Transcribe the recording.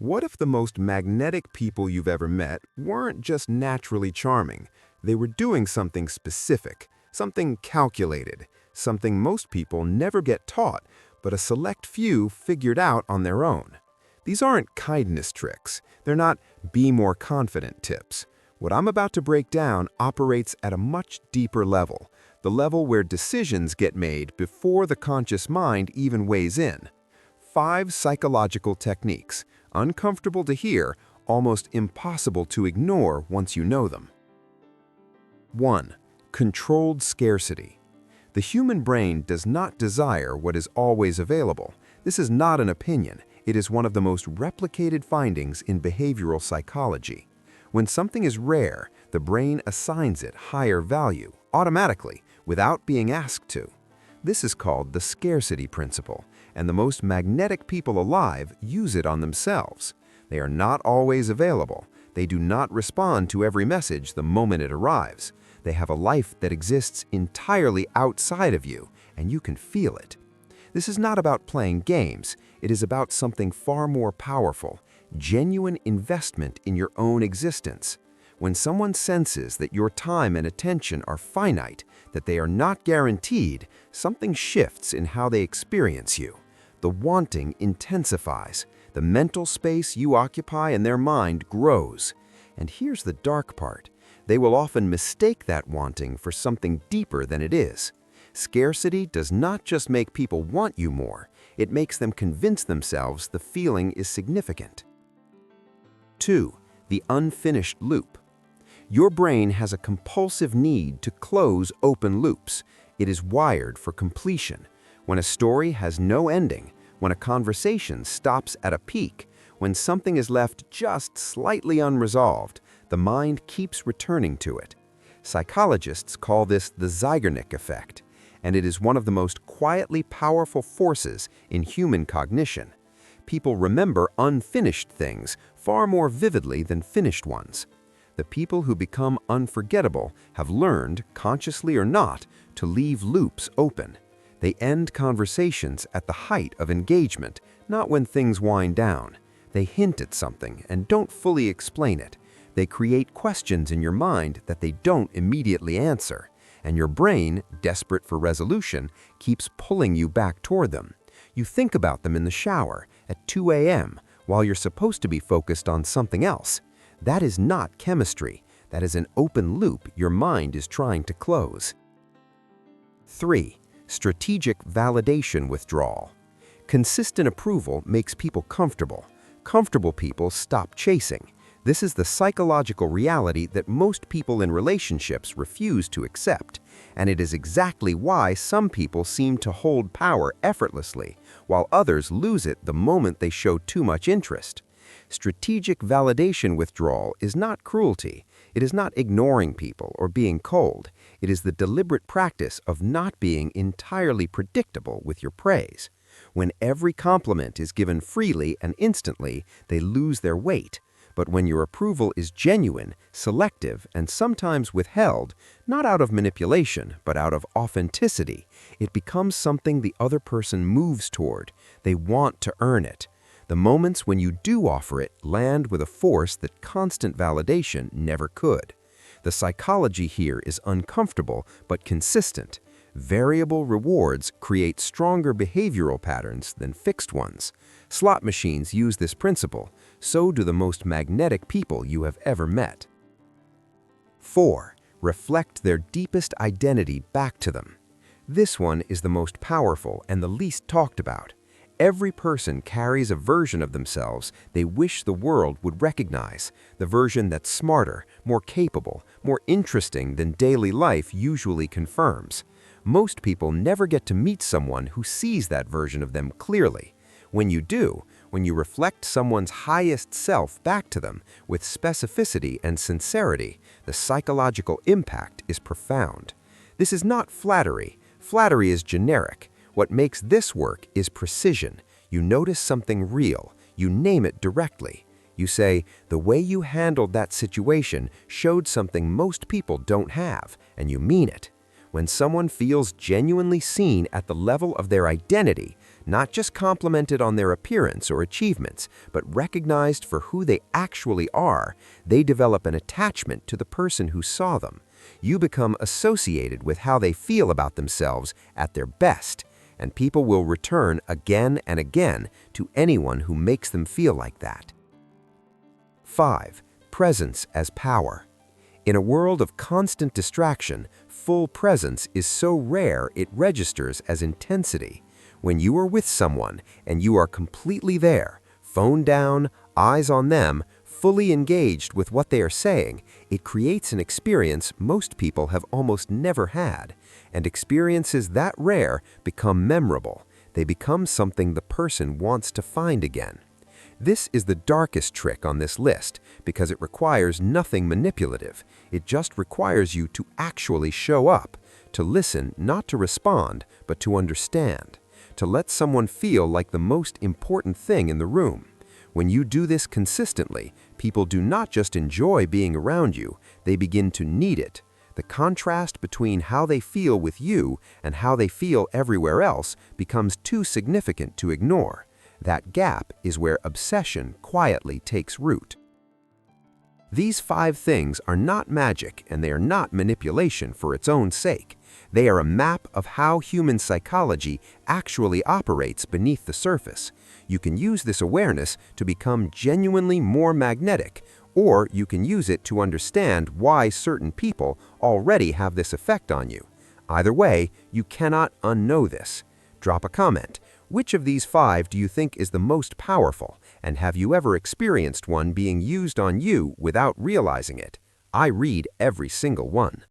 What if the most magnetic people you've ever met weren't just naturally charming? They were doing something specific, something calculated, something most people never get taught, but a select few figured out on their own. These aren't kindness tricks. They're not be more confident tips. What I'm about to break down operates at a much deeper level, the level where decisions get made before the conscious mind even weighs in. 5 psychological techniques, uncomfortable to hear, almost impossible to ignore once you know them. 1. Controlled scarcity. The human brain does not desire what is always available. This is not an opinion. It is one of the most replicated findings in behavioral psychology. When something is rare, the brain assigns it higher value, automatically, without being asked to. This is called the scarcity principle, and the most magnetic people alive use it on themselves. They are not always available. They do not respond to every message the moment it arrives. They have a life that exists entirely outside of you, and you can feel it. This is not about playing games. It is about something far more powerful, genuine investment in your own existence. When someone senses that your time and attention are finite, that they are not guaranteed, something shifts in how they experience you. The wanting intensifies. The mental space you occupy in their mind grows. And here's the dark part. They will often mistake that wanting for something deeper than it is. Scarcity does not just make people want you more, it makes them convince themselves the feeling is significant. 2. The unfinished loop. Your brain has a compulsive need to close open loops. It is wired for completion. When a story has no ending, when a conversation stops at a peak, when something is left just slightly unresolved, the mind keeps returning to it. Psychologists call this the Zeigarnik effect, and it is one of the most quietly powerful forces in human cognition. People remember unfinished things far more vividly than finished ones. The people who become unforgettable have learned, consciously or not, to leave loops open. They end conversations at the height of engagement, not when things wind down. They hint at something and don't fully explain it. They create questions in your mind that they don't immediately answer, and your brain, desperate for resolution, keeps pulling you back toward them. You think about them in the shower at 2 a.m. while you're supposed to be focused on something else. That is not chemistry. That is an open loop your mind is trying to close. 3. Strategic validation withdrawal. Consistent approval makes people comfortable. Comfortable people stop chasing. This is the psychological reality that most people in relationships refuse to accept, and it is exactly why some people seem to hold power effortlessly, while others lose it the moment they show too much interest. Strategic validation withdrawal is not cruelty. It is not ignoring people or being cold. It is the deliberate practice of not being entirely predictable with your praise. When every compliment is given freely and instantly, they lose their weight. But when your approval is genuine, selective, and sometimes withheld, not out of manipulation, but out of authenticity, it becomes something the other person moves toward. They want to earn it. The moments when you do offer it land with a force that constant validation never could. The psychology here is uncomfortable but consistent. Variable rewards create stronger behavioral patterns than fixed ones. Slot machines use this principle. So do the most magnetic people you have ever met. 4. Reflect their deepest identity back to them. This one is the most powerful and the least talked about. Every person carries a version of themselves they wish the world would recognize, the version that's smarter, more capable, more interesting than daily life usually confirms. Most people never get to meet someone who sees that version of them clearly. When you do, when you reflect someone's highest self back to them with specificity and sincerity, the psychological impact is profound. This is not flattery. Flattery is generic. What makes this work is precision. You notice something real. You name it directly. You say, the way you handled that situation showed something most people don't have, and you mean it. When someone feels genuinely seen at the level of their identity, not just complimented on their appearance or achievements, but recognized for who they actually are, they develop an attachment to the person who saw them. You become associated with how they feel about themselves at their best, and people will return again and again to anyone who makes them feel like that. 5. Presence as power. In a world of constant distraction, full presence is so rare it registers as intensity. When you are with someone and you are completely there, phone down, eyes on them, fully engaged with what they are saying, it creates an experience most people have almost never had. And experiences that rare become memorable. They become something the person wants to find again. This is the darkest trick on this list because it requires nothing manipulative. It just requires you to actually show up, to listen, not to respond, but to understand, to let someone feel like the most important thing in the room. When you do this consistently, people do not just enjoy being around you, they begin to need it. The contrast between how they feel with you and how they feel everywhere else becomes too significant to ignore. That gap is where obsession quietly takes root. These 5 things are not magic and they are not manipulation for its own sake. They are a map of how human psychology actually operates beneath the surface. You can use this awareness to become genuinely more magnetic, or you can use it to understand why certain people already have this effect on you. Either way, you cannot unknow this. Drop a comment. Which of these 5 do you think is the most powerful, and have you ever experienced one being used on you without realizing it? I read every single one.